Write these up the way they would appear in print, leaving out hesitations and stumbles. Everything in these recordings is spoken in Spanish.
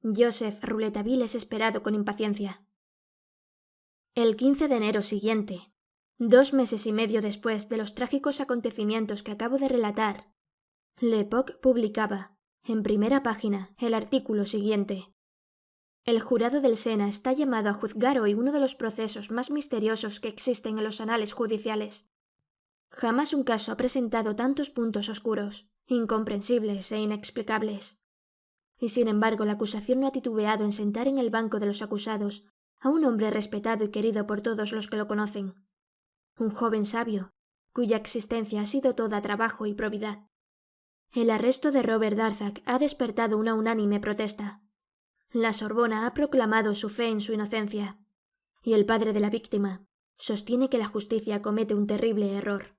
Joseph Rouletabille es esperado con impaciencia. El 15 de enero siguiente, 2 meses y medio después de los trágicos acontecimientos que acabo de relatar, L'Époque publicaba, en primera página, el artículo siguiente. El jurado del Sena está llamado a juzgar hoy uno de los procesos más misteriosos que existen en los anales judiciales. Jamás un caso ha presentado tantos puntos oscuros, incomprensibles e inexplicables. Y sin embargo la acusación no ha titubeado en sentar en el banco de los acusados a un hombre respetado y querido por todos los que lo conocen. Un joven sabio, cuya existencia ha sido toda trabajo y probidad. El arresto de Robert Darzac ha despertado una unánime protesta. La Sorbona ha proclamado su fe en su inocencia, y el padre de la víctima sostiene que la justicia comete un terrible error.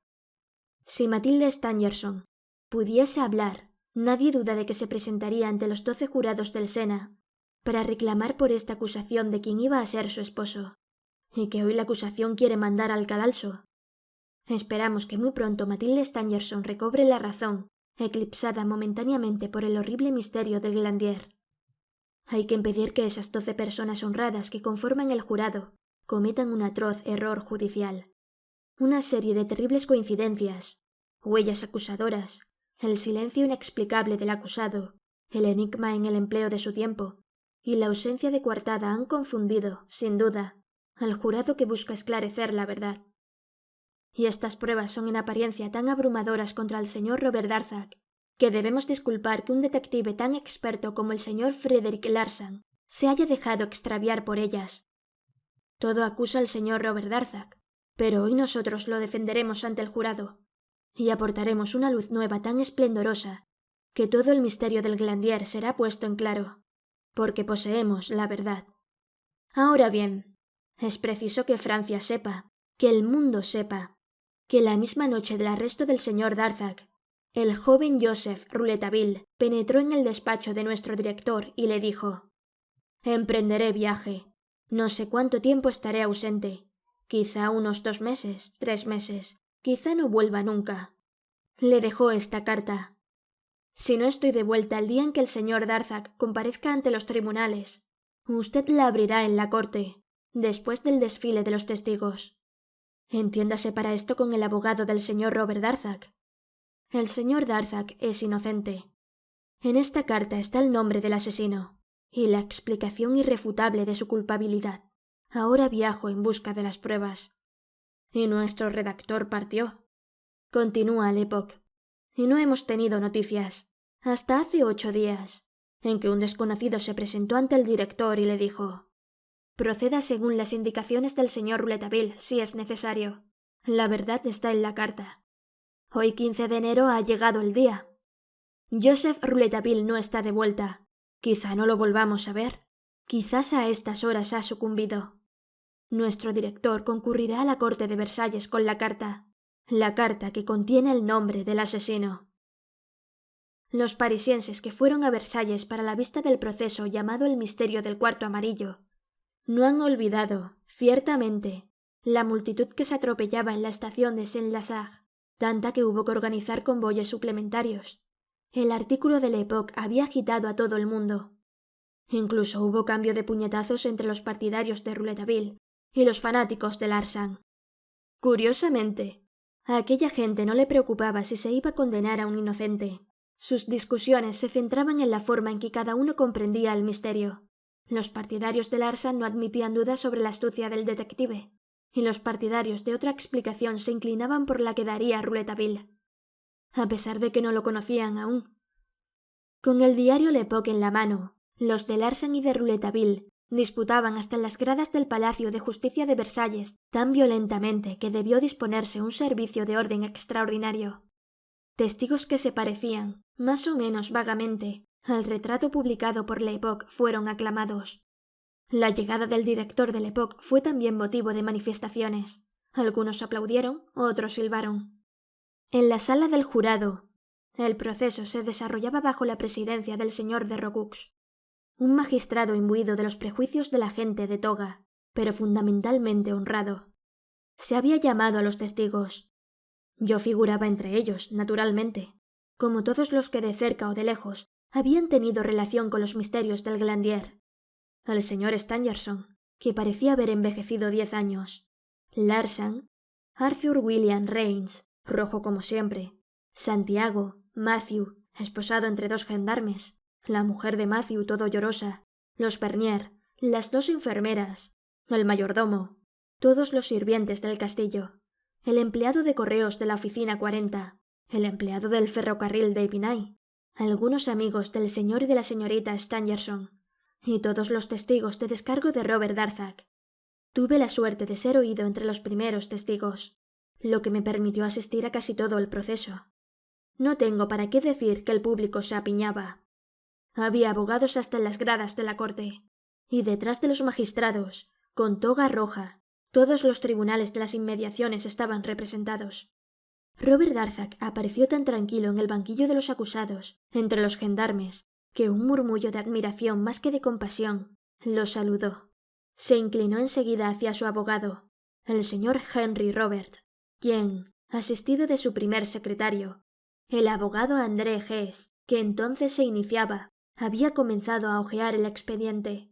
Si Mathilde Stangerson pudiese hablar, nadie duda de que se presentaría ante los 12 jurados del Sena para reclamar por esta acusación de quien iba a ser su esposo, y que hoy la acusación quiere mandar al cadalso. Esperamos que muy pronto Mathilde Stangerson recobre la razón, eclipsada momentáneamente por el horrible misterio del Glandier. Hay que impedir que esas 12 personas honradas que conforman el jurado cometan un atroz error judicial. Una serie de terribles coincidencias, huellas acusadoras, el silencio inexplicable del acusado, el enigma en el empleo de su tiempo y la ausencia de coartada han confundido, sin duda, al jurado que busca esclarecer la verdad. Y estas pruebas son en apariencia tan abrumadoras contra el señor Robert Darzac que debemos disculpar que un detective tan experto como el señor Frederick Larsan se haya dejado extraviar por ellas. Todo acusa al señor Robert Darzac, pero hoy nosotros lo defenderemos ante el jurado y aportaremos una luz nueva tan esplendorosa que todo el misterio del Glandier será puesto en claro, porque poseemos la verdad. Ahora bien, es preciso que Francia sepa, que el mundo sepa, que la misma noche del arresto del señor Darzac, el joven Joseph Rouletabille penetró en el despacho de nuestro director y le dijo: «Emprenderé viaje. No sé cuánto tiempo estaré ausente. Quizá unos 2 meses, 3 meses. Quizá no vuelva nunca». Le dejó esta carta: «Si no estoy de vuelta el día en que el señor Darzac comparezca ante los tribunales, usted la abrirá en la corte, después del desfile de los testigos. Entiéndase para esto con el abogado del señor Robert Darzac. El señor Darzac es inocente. En esta carta está el nombre del asesino y la explicación irrefutable de su culpabilidad. Ahora viajo en busca de las pruebas». Y nuestro redactor partió. Continúa L'Époque. Y no hemos tenido noticias, hasta hace 8 días, en que un desconocido se presentó ante el director y le dijo: «Proceda según las indicaciones del señor Rouletabille, si es necesario. La verdad está en la carta». Hoy 15 de enero ha llegado el día. Joseph Rouletabille no está de vuelta. Quizá no lo volvamos a ver. Quizás a estas horas ha sucumbido. Nuestro director concurrirá a la corte de Versalles con la carta que contiene el nombre del asesino. Los parisienses que fueron a Versalles para la vista del proceso llamado el misterio del cuarto amarillo no han olvidado, ciertamente, la multitud que se atropellaba en la estación de Saint-Lazare, tanta que hubo que organizar convoyes suplementarios. El artículo de L'Époque había agitado a todo el mundo. Incluso hubo cambio de puñetazos entre los partidarios de Rouletabille y los fanáticos de Larsan. Curiosamente, a aquella gente no le preocupaba si se iba a condenar a un inocente. Sus discusiones se centraban en la forma en que cada uno comprendía el misterio. Los partidarios de Larsan no admitían dudas sobre la astucia del detective, y los partidarios de otra explicación se inclinaban por la que daría Rouletabille, a pesar de que no lo conocían aún. Con el diario L'Époque en la mano, los de Larsan y de Rouletabille disputaban hasta en las gradas del Palacio de Justicia de Versalles tan violentamente que debió disponerse un servicio de orden extraordinario. Testigos que se parecían, más o menos vagamente, al retrato publicado por L'Époque fueron aclamados. La llegada del director de L'Époque fue también motivo de manifestaciones. Algunos aplaudieron, otros silbaron. En la sala del jurado, el proceso se desarrollaba bajo la presidencia del señor de Rocoux, un magistrado imbuido de los prejuicios de la gente de toga, pero fundamentalmente honrado. Se había llamado a los testigos. Yo figuraba entre ellos, naturalmente, como todos los que de cerca o de lejos habían tenido relación con los misterios del Glandier. El señor Stangerson, que parecía haber envejecido 10 años. Larsan, Arthur William Rains, rojo como siempre. Santiago, Matthew, esposado entre 2 gendarmes. La mujer de Matthew todo llorosa. Los Bernier, las 2 enfermeras. El mayordomo. Todos los sirvientes del castillo. El empleado de correos de la oficina 40. El empleado del ferrocarril de Epinay. Algunos amigos del señor y de la señorita Stangerson. Y todos los testigos de descargo de Robert Darzac. Tuve la suerte de ser oído entre los primeros testigos, lo que me permitió asistir a casi todo el proceso. No tengo para qué decir que el público se apiñaba. Había abogados hasta en las gradas de la corte, y detrás de los magistrados, con toga roja, todos los tribunales de las inmediaciones estaban representados. Robert Darzac apareció tan tranquilo en el banquillo de los acusados, entre los gendarmes, que un murmullo de admiración más que de compasión lo saludó. Se inclinó enseguida hacia su abogado, el señor Henry Robert, quien, asistido de su primer secretario, el abogado André Hess, que entonces se iniciaba, había comenzado a hojear el expediente.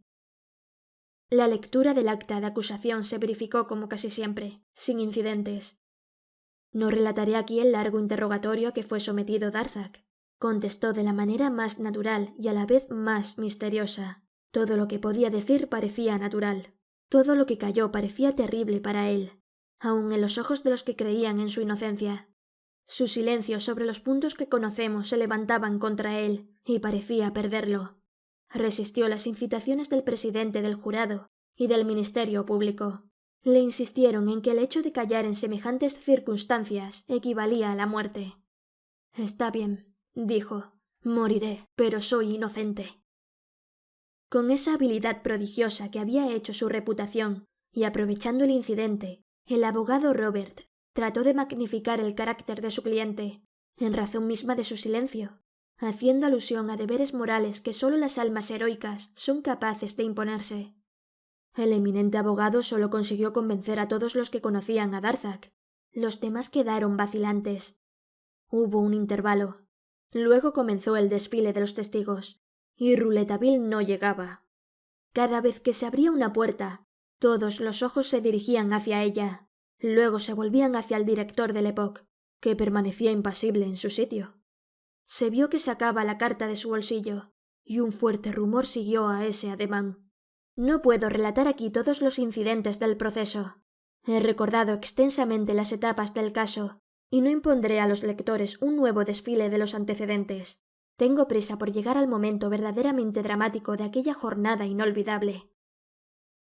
La lectura del acta de acusación se verificó como casi siempre, sin incidentes. No relataré aquí el largo interrogatorio a que fue sometido Darzac. Contestó de la manera más natural y a la vez más misteriosa. Todo lo que podía decir parecía natural. Todo lo que calló parecía terrible para él, aun en los ojos de los que creían en su inocencia. Su silencio sobre los puntos que conocemos se levantaban contra él, y parecía perderlo. Resistió las incitaciones del presidente del jurado y del Ministerio Público. Le insistieron en que el hecho de callar en semejantes circunstancias equivalía a la muerte. «Está bien», dijo, «moriré, pero soy inocente». Con esa habilidad prodigiosa que había hecho su reputación, y aprovechando el incidente, el abogado Robert trató de magnificar el carácter de su cliente, en razón misma de su silencio, haciendo alusión a deberes morales que sólo las almas heroicas son capaces de imponerse. El eminente abogado solo consiguió convencer a todos los que conocían a Darzac. Los demás quedaron vacilantes. Hubo un intervalo. Luego comenzó el desfile de los testigos, y Rouletabille no llegaba. Cada vez que se abría una puerta, todos los ojos se dirigían hacia ella. Luego se volvían hacia el director de L'Époque, que permanecía impasible en su sitio. Se vio que sacaba la carta de su bolsillo, y un fuerte rumor siguió a ese ademán. No puedo relatar aquí todos los incidentes del proceso. He recordado extensamente las etapas del caso, y no impondré a los lectores un nuevo desfile de los antecedentes. Tengo prisa por llegar al momento verdaderamente dramático de aquella jornada inolvidable.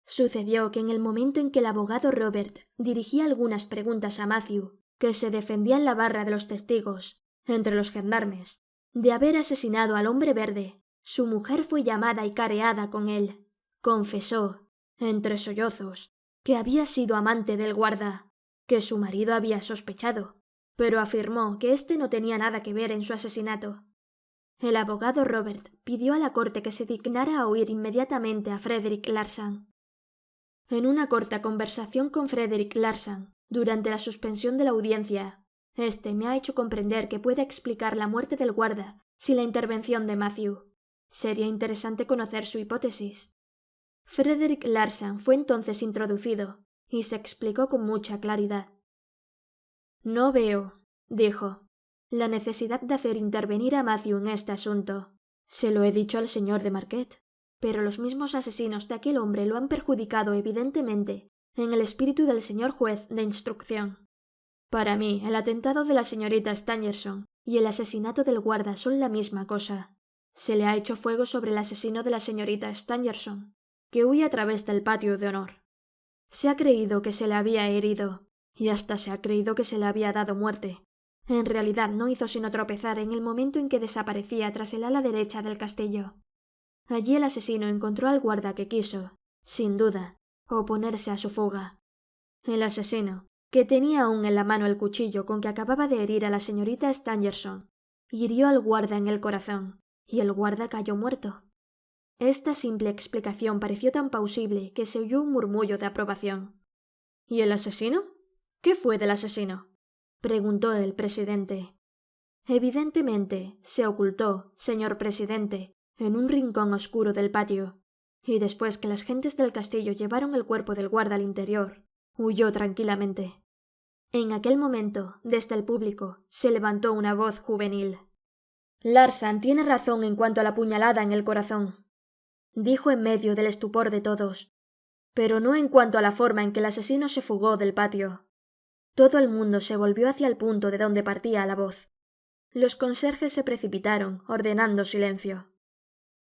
Sucedió que en el momento en que el abogado Robert dirigía algunas preguntas a Matthew, que se defendía en la barra de los testigos, entre los gendarmes, de haber asesinado al hombre verde, su mujer fue llamada y careada con él. Confesó, entre sollozos, que había sido amante del guarda, que su marido había sospechado, pero afirmó que éste no tenía nada que ver en su asesinato. El abogado Robert pidió a la corte que se dignara a oír inmediatamente a Frederick Larsan. En una corta conversación con Frederick Larsan, durante la suspensión de la audiencia, este me ha hecho comprender que puede explicar la muerte del guarda sin la intervención de Matthew. Sería interesante conocer su hipótesis. Frederick Larsan fue entonces introducido, y se explicó con mucha claridad. «No veo», dijo, «la necesidad de hacer intervenir a Matthew en este asunto. Se lo he dicho al señor de Marquet, pero los mismos asesinos de aquel hombre lo han perjudicado evidentemente en el espíritu del señor juez de instrucción. Para mí, el atentado de la señorita Stangerson y el asesinato del guarda son la misma cosa. Se le ha hecho fuego sobre el asesino de la señorita Stangerson, que huye a través del patio de honor. Se ha creído que se le había herido, y hasta se ha creído que se le había dado muerte. En realidad no hizo sino tropezar en el momento en que desaparecía tras el ala derecha del castillo. Allí el asesino encontró al guarda que quiso, sin duda, oponerse a su fuga. El asesino, que tenía aún en la mano el cuchillo con que acababa de herir a la señorita Stangerson, hirió al guarda en el corazón, y el guarda cayó muerto. Esta simple explicación pareció tan plausible que se oyó un murmullo de aprobación. ¿Y el asesino? ¿Qué fue del asesino?, preguntó el presidente. Evidentemente, se ocultó, señor presidente, en un rincón oscuro del patio, y después que las gentes del castillo llevaron el cuerpo del guarda al interior, huyó tranquilamente. En aquel momento, desde el público, se levantó una voz juvenil. «Larsan tiene razón en cuanto a la puñalada en el corazón», dijo en medio del estupor de todos, pero no en cuanto a la forma en que el asesino se fugó del patio. Todo el mundo se volvió hacia el punto de donde partía la voz. Los conserjes se precipitaron, ordenando silencio.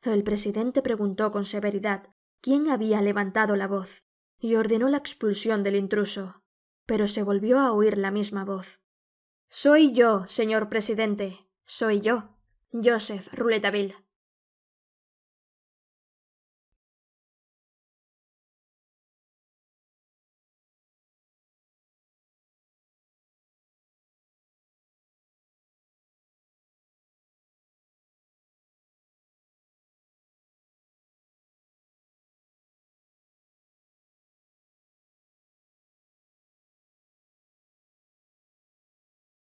El presidente preguntó con severidad quién había levantado la voz, y ordenó la expulsión del intruso, pero se volvió a oír la misma voz. «Soy yo, señor presidente, soy yo, Joseph Rouletabille».